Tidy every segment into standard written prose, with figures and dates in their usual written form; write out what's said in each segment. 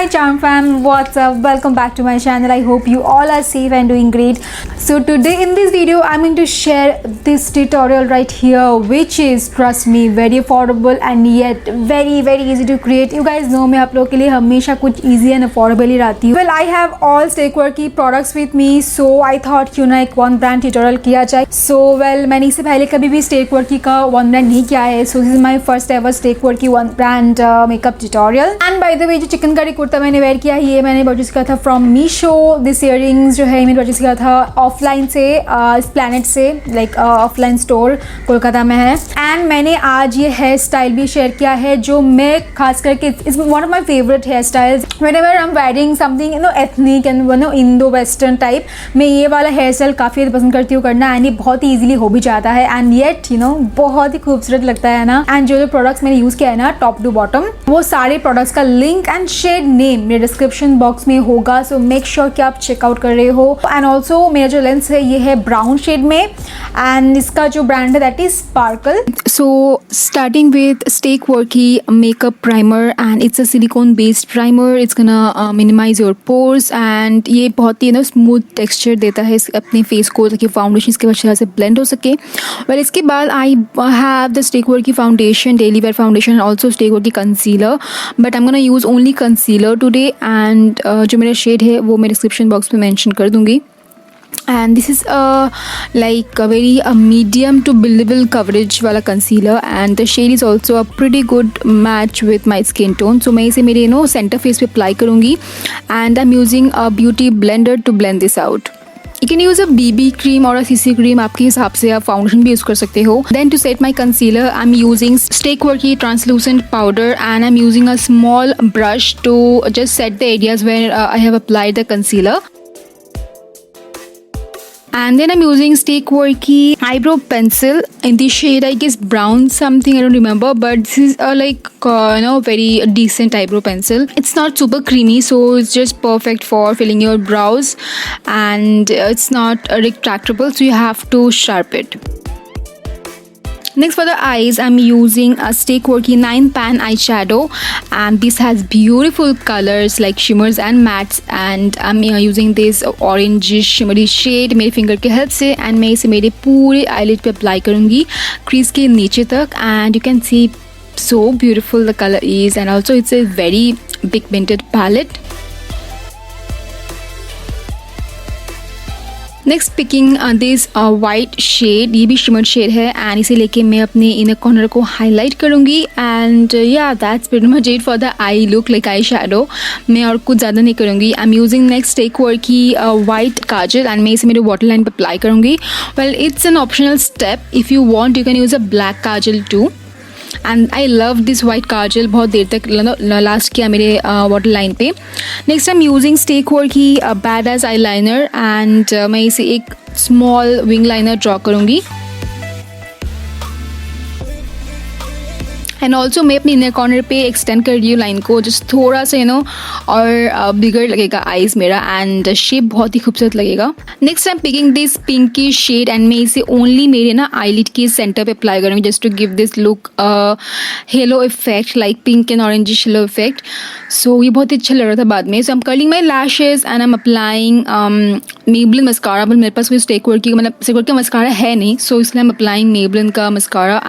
Charm fam, what's up? Welcome back to my channel. I hope you all are safe and doing great. So today in this video I'm going to share this tutorial right here, which is, trust me, very affordable and yet very easy to create. You guys know मैं आप लोगों के लिए हमेशा कुछ easy and affordable ही रहती हूँ. Well, I have all Steakwork की products with me, so I thought क्यों ना एक one brand tutorial किया जाए. So well, मैंने इससे पहले कभी भी Steakwork की का one brand नहीं किया है, so this is my first ever Steakwork की one brand makeup tutorial. And by the way, जो चिकन करी कुर्ता मैंने वेयर किया है, ये मैंने परचेस किया था फ्रॉम मीशो. दिस इयररिंग्स जो है मैंने परचेस किया था ऑफलाइन से, प्लैनेट से, लाइक ऑफलाइन स्टोर कोलकाता में है. एंड मैंने आज ये हेयर स्टाइल भी शेयर किया है जो मैं खास करके it's one of my favourite hairstyles. Whenever I am wearing something ethnic and Indo western type, मैं ये वाला हेयर स्टाइल काफ़ी पसंद करती हूँ करना. एंड ये बहुत ही ईजिली हो भी जाता है एंड येट बहुत ही खूबसूरत लगता है ना. एंड जो प्रोडक्ट्स मैंने यूज़ किया है ना टॉप टू बॉटम, वो सारे प्रोडक्ट्स का लिंक एंड शेड नेम मेरे डिस्क्रिप्शन बॉक्स में होगा. सो मेक श्योर कि आप चेकआउट कर रहे हो. एंड ऑल्सो मेरा जो लेंस है ये है ब्राउन शेड में एंड इसका जो ब्रांड है that is sparkle. So starting with Steakwork की makeup primer and it's a silicone based primer. It's gonna minimize your pores and ये बहुत ही स्मूथ टेक्सचर देता है अपने फेस को ताकि फाउंडेशन इसके अच्छी तरह से ब्लेंड हो सके. वेल इसके बाद आई हैव द Steakwork की foundation, daily wear foundation and also Steakwork की concealer, but I am gonna use only concealer today. And जो मेरा शेड है वो मैं डिस्क्रिप्शन बॉक्स में मेंशन कर दूंगी. And this is like a very medium to buildable coverage वाला concealer and the shade is also a pretty good match with my skin tone. So मैं इसे मेरे center face पे apply करूँगी and I'm using a beauty blender to blend this out. You can use a BB cream or a CC cream, आपके हिसाब से आप foundation भी यूज़ कर सकते हो. Then to set my concealer, I'm using Steakwork की translucent powder and I'm using a small brush to just set the areas where I have applied the concealer. And then I'm using Steakwork की eyebrow pencil in the shade I guess brown something, I don't remember, but this is a like very decent eyebrow pencil. It's not super creamy, so it's just perfect for filling your brows and it's not retractable, so you have to sharpen it. Next for the eyes, I'm using a Steakwork 9 pan eyeshadow and this has beautiful colors like shimmers and mattes and I'm using this orangish shimmery shade मेरे finger के help से and मैं इसे मेरे पूरे eyelid पे apply करूँगी crease के नीचे तक. And you can see so beautiful the color is and also it's a very pigmented palette. Next picking this white shade, ये भी शिमर शेड है एंड इसे लेके मैं अपने इनर कॉर्नर को हाईलाइट करूँगी. And yeah that's pretty much it for the eye look like eye shadow. मैं और कुछ ज़्यादा नहीं करूँगी. I am using next Steakwork की वाइट काजल एंड मैं इसे मेरे वाटर लाइन पर अप्लाई करूँगी. Well it's an optional step, if you want you can use a black kajal too. And I love this white kajal, बहुत देर तक लास्ट किया मेरे वाटर लाइन पे. Next I am using Steakwork की bad edge eyeliner and मैं इसे एक स्मॉल विंग लाइनर ड्रॉ करूँगी. एंड ऑल्सो मैं अपने इनर कॉर्नर पे एक्सटेंड कर रही हूँ लाइन को, जस्ट थोड़ा सा और बिगर लगेगा आईज मेरा एंड शेप बहुत ही खूबसूरत लगेगा. Next I am picking this pinky shade and मैं इसे ओनली मेरे आईलिड के सेंटर पे अप्लाई करूँगी just to give this look halo effect like pink and orangish halo effect. So ये बहुत ही अच्छा लग रहा था बाद में. So I am curling my lashes and I am applying Maybelline mascara. But मेरे पास कोई Steakwork की Steakwork का मस्कारा है नहीं, सो इसलिए आई एम अप्लाइंग Maybelline का mascara.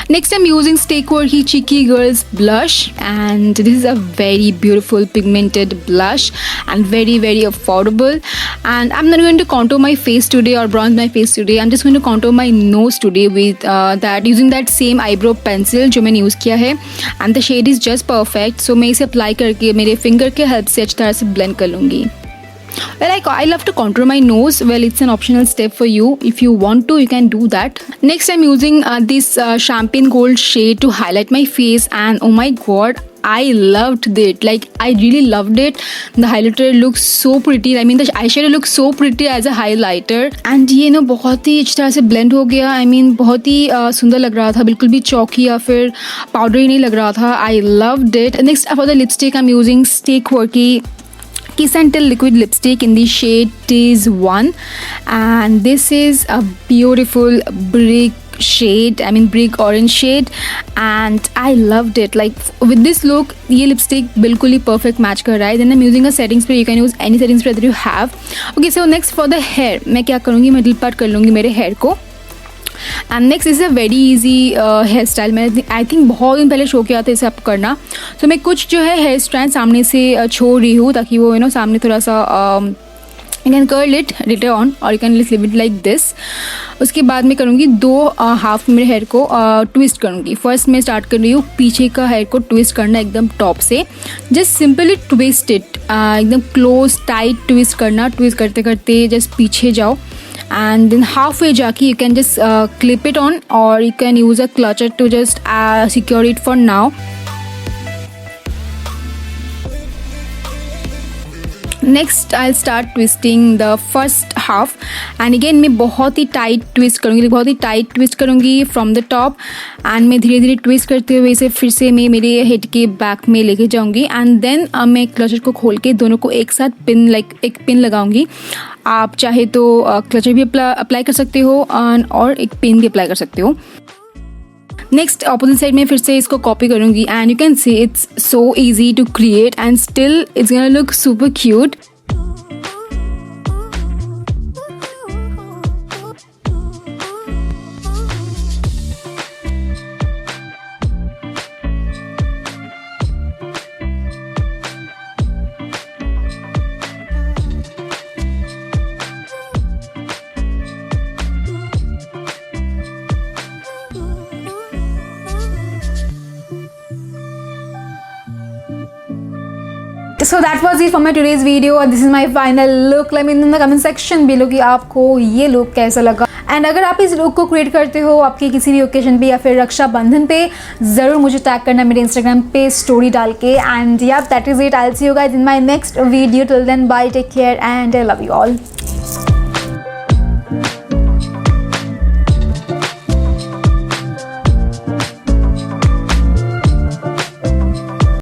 Next I'm using Steakwork की Cheeky Girls blush and this is a very beautiful pigmented blush and very affordable. And I'm not going to contour my face today or bronze my face today. I'm just going to contour my nose today with that using that same eyebrow pencil जो मैंने use किया है and the shade is just perfect. So मैं इसे apply करके मेरे finger के help से अच्छी तरह से ब्लेंड कर लूँगी. Well, I love to contour my nose. Well, it's an optional step for you. If you want to, you can do that. Next, I'm using this champagne gold shade to highlight my face, and oh my god, I loved it. Like, I really loved it. The highlighter looks so pretty. I mean, the eyeshadow looks so pretty as a highlighter. And ये ना बहुत ही अच्छी तरह से blend हो गया. I mean, बहुत ही सुंदर लग रहा था. बिल्कुल भी chalky या फिर powdery नहीं लग रहा था. I loved it. Next, for the lipstick, I'm using Stay Quirky Kiss and Tell liquid lipstick in the shade Tease 1, and this is a beautiful brick shade, I mean brick orange shade, and I loved it. Like, with this look ये lipstick बिल्कुल ही perfect match कर रहा है. Then I'm using a setting spray. You can use any setting spray that you have. Okay, so next for the hair, मैं क्या करूँगी, middle part कर लूँगी मेरे hair को. And next is a very easy hairstyle. मैंने I think बहुत दिन पहले शो किया था इसे आप करना. तो मैं कुछ जो है हेयर स्ट्रैंड सामने से छोड़ रही हूँ ताकि वो सामने थोड़ा सा you can curl it later on और you can leave it like this. उसके बाद मैं करूँगी दो हाफ मेरे हेयर को ट्विस्ट करूँगी. फर्स्ट मैं स्टार्ट कर रही हूँ पीछे का हेयर को ट्विस्ट करना एकदम टॉप से. जस्ट सिंपली ट्विस्ट इट, एकदम क्लोज टाइट ट्विस्ट करना. ट्विस्ट करते करते जस्ट पीछे जाओ, and then halfway जाके you can just clip it on, or you can use a clutcher to just secure it for now. Next I'll start twisting the first half, and again मैं बहुत ही tight twist करूँगी, बहुत ही tight twist करूँगी from the top, and मैं धीरे धीरे twist करते हुए इसे फिर से मैं मेरे हेड के बैक में लेके जाऊँगी. एंड देन मैं क्लचर को खोल के दोनों को एक साथ पिन, लाइक एक पिन लगाऊंगी. आप चाहे तो क्लचर भी अप्लाई कर सकते हो और एक पिन भी अप्लाई कर सकते हो. नेक्स्ट ऑपोजिट साइड में फिर से इसको कॉपी करूँगी, and you can see it's so easy to create and still it's gonna look super cute. So that was it for my today's video. This is my final look. Let me know in the comment section below कि आपको ये look कैसा लगा. And अगर आप इस look को create करते हो आपके किसी भी ओकेजन पे या फिर रक्षाबंधन पे, ज़रूर मुझे टैग करना मेरे इंस्टाग्राम पे स्टोरी डाल के. And yeah that is it. I will see you guys in my next video. Till then bye, take care and I love you all.